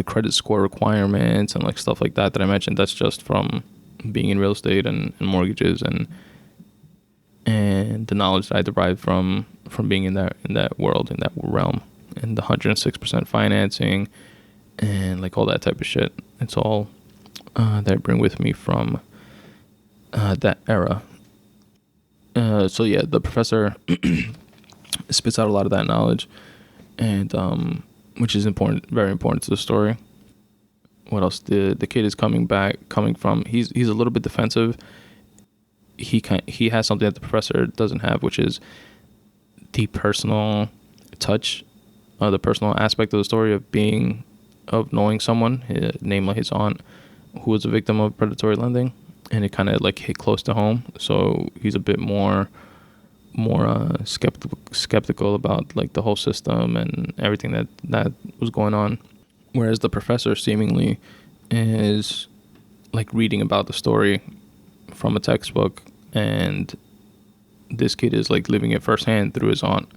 credit score requirements and like stuff like that I mentioned. That's just from being in real estate and mortgages and the knowledge that I derived from being in that world, in that realm, and the 106% financing and like all that type of shit. It's all that I bring with me from that era. So yeah, the professor spits out a lot of that knowledge, and which is important, very important to the story. What else? The kid is coming from. He's a little bit defensive. He has something that the professor doesn't have, which is the personal touch, the personal aspect of the story of knowing someone, namely his aunt, who was a victim of predatory lending, and it kind of like hit close to home. So he's a bit more skeptical about like the whole system and everything that was going on, whereas the professor seemingly is like reading about the story from a textbook, and this kid is like living it firsthand through his aunt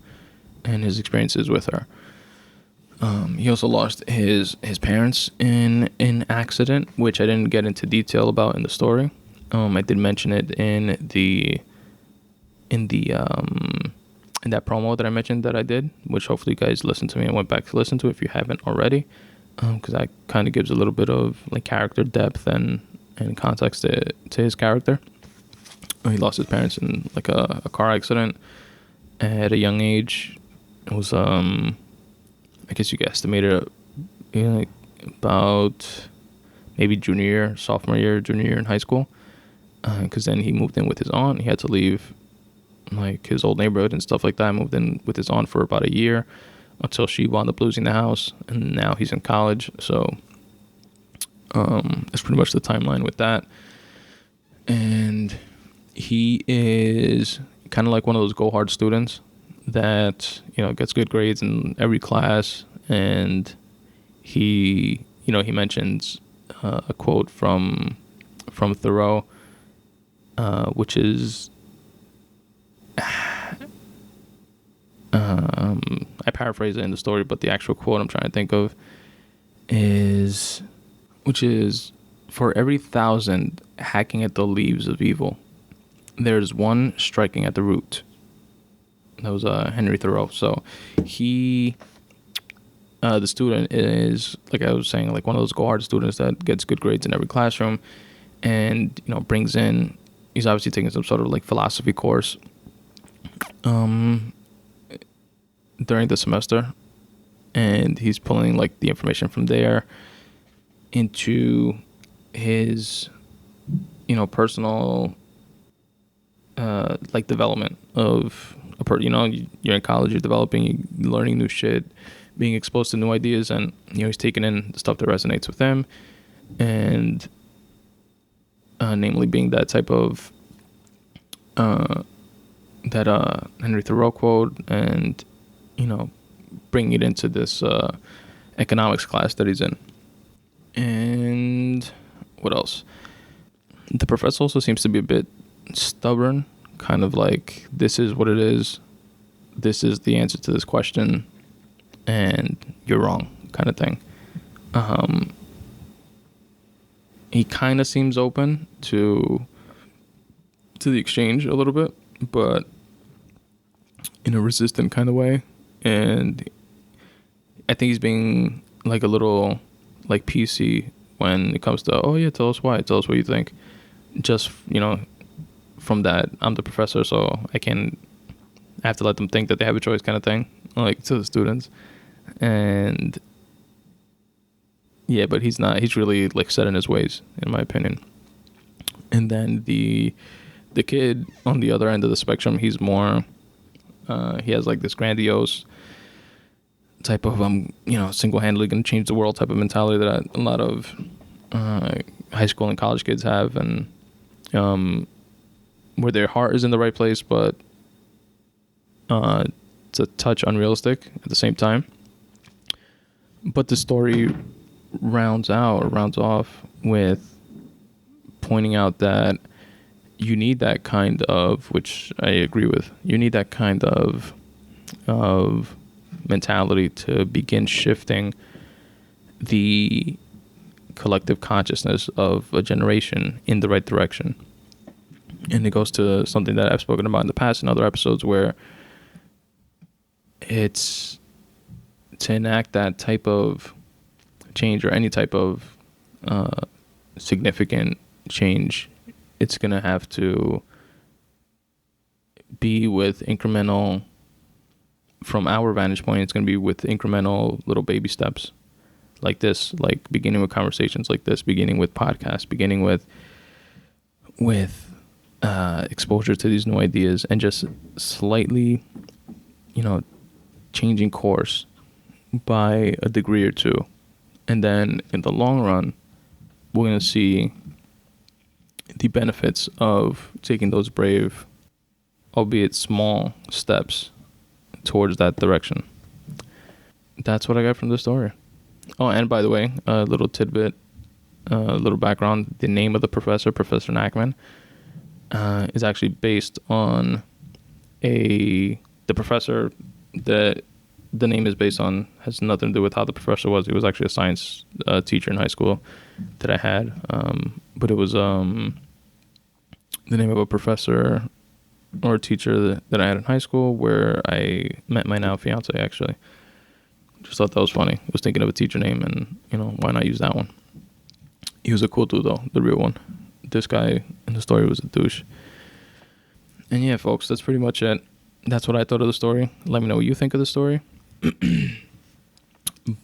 and his experiences with her. He also lost his parents in an accident, which I didn't get into detail about in the story. I did mention it in that promo that I mentioned that I did, which hopefully you guys listened to me and went back to listen to if you haven't already, because that kind of gives a little bit of like character depth and context to his character. He lost his parents in like a car accident at a young age. It was I guess you could estimate it, like about maybe sophomore year, junior year in high school, because then he moved in with his aunt. He had to leave like his old neighborhood and stuff like that. Moved in with his aunt for about a year until she wound up losing the house, and now he's in college. So that's pretty much the timeline with that. And he is kind of like one of those go hard students that, gets good grades in every class. And he mentions a quote from Thoreau, which is, I paraphrase it in the story, but the actual quote I'm trying to think of which is, for every 1,000 hacking at the leaves of evil, there's one striking at the root. That was Henry Thoreau. So he, the student is, like I was saying, like one of those go hard students that gets good grades in every classroom, and brings in. He's obviously taking some sort of like philosophy course during the semester, and he's pulling like the information from there into his personal like development of you're in college, you're developing, you're learning new shit, being exposed to new ideas, and he's taking in the stuff that resonates with him, and namely being that type of that Henry Thoreau quote, and bringing it into this economics class that he's in. And what else? The professor also seems to be a bit stubborn, kind of like, this is what it is, this is the answer to this question, and you're wrong, kind of thing. He kind of seems open to the exchange a little bit, but in a resistant kind of way. And I think he's being like a little like PC when it comes to, oh yeah, tell us why, tell us what you think. Just, from that, I'm the professor, so I have to let them think that they have a choice, kind of thing, like to the students. And yeah, but he's not, he's really like set in his ways, in my opinion. And then the kid on the other end of the spectrum, he's more, he has like this grandiose type of, single-handedly going to change the world type of mentality that a lot of high school and college kids have, and where their heart is in the right place, but it's a touch unrealistic at the same time. But the story rounds off with pointing out that you need that kind of, which I agree with, you need that kind of mentality to begin shifting the collective consciousness of a generation in the right direction. And it goes to something that I've spoken about in the past in other episodes, where it's to enact that type of change, or any type of significant change, it's going to have to be with incremental, from our vantage point, it's going to be with incremental little baby steps like this, like beginning with conversations like this, beginning with podcasts, beginning with exposure to these new ideas, and just slightly, changing course by a degree or two. And then in the long run, we're going to see the benefits of taking those brave, albeit small, steps towards that direction. That's what I got from the story. Oh, and by the way, a little tidbit, a little background. The name of the professor, Professor Nachman, is actually based on the professor that the name is based on has nothing to do with how the professor was. He was actually a science teacher in high school that I had. But it was the name of a professor or teacher that I had in high school, where I met my now fiance, actually. Just thought that was funny. I was thinking of a teacher name, and, why not use that one? He was a cool dude, though, the real one. This guy in the story was a douche. And yeah, folks, that's pretty much it. That's what I thought of the story. Let me know what you think of the story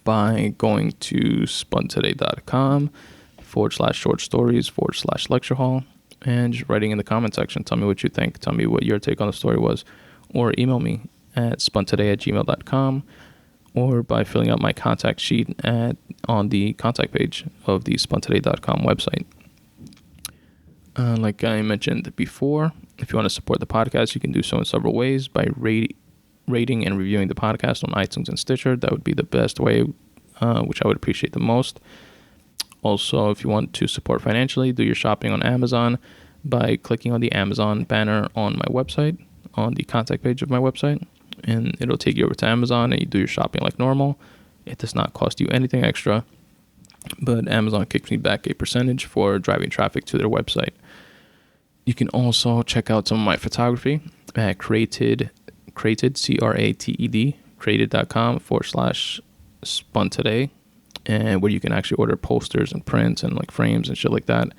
by going to spuntoday.com/short stories/lecture hall, and just writing in the comment section. Tell me what you think. Tell me what your take on the story was. Or email me at spuntoday@gmail.com, or by filling out my contact sheet on the contact page of the spuntoday.com website. Like I mentioned before, if you want to support the podcast, you can do so in several ways: by rating and reviewing the podcast on iTunes and Stitcher. That would be the best way, which I would appreciate the most. Also, if you want to support financially, do your shopping on Amazon by clicking on the Amazon banner on my website, on the contact page of my website, and it'll take you over to Amazon, and you do your shopping like normal. It does not cost you anything extra, but Amazon kicks me back a percentage for driving traffic to their website. You can also check out some of my photography at created, created.com/Spun Today, and where you can actually order posters and prints and like frames and shit like that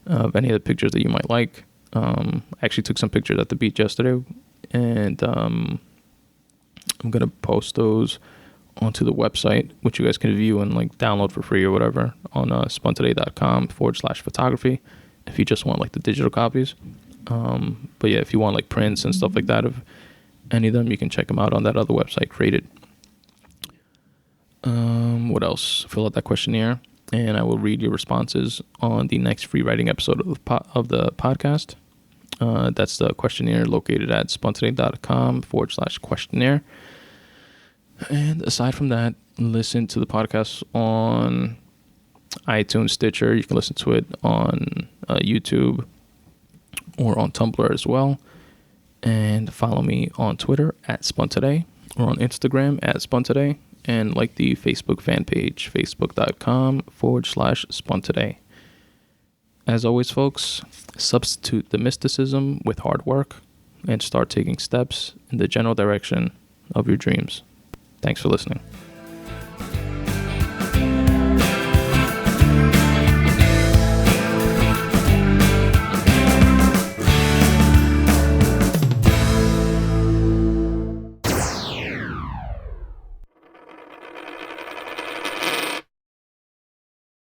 of any of the pictures that you might like. I actually took some pictures at the beach yesterday, and I'm gonna post those onto the website, which you guys can view and like download for free or whatever on spuntoday.com/photography if you just want like the digital copies. But yeah, if you want like prints and stuff like that of any of them, you can check them out on that other website, Created. What else? Fill out that questionnaire, and I will read your responses on the next free writing episode of the podcast. That's the questionnaire located at spuntoday.com/questionnaire. And aside from that, listen to the podcast on iTunes, Stitcher. You can listen to it on YouTube or on Tumblr as well. And follow me on Twitter at Spun Today, or on Instagram at Spun Today, and like the Facebook fan page, facebook.com/Spun Today. As always, folks, substitute the mysticism with hard work and start taking steps in the general direction of your dreams. Thanks for listening.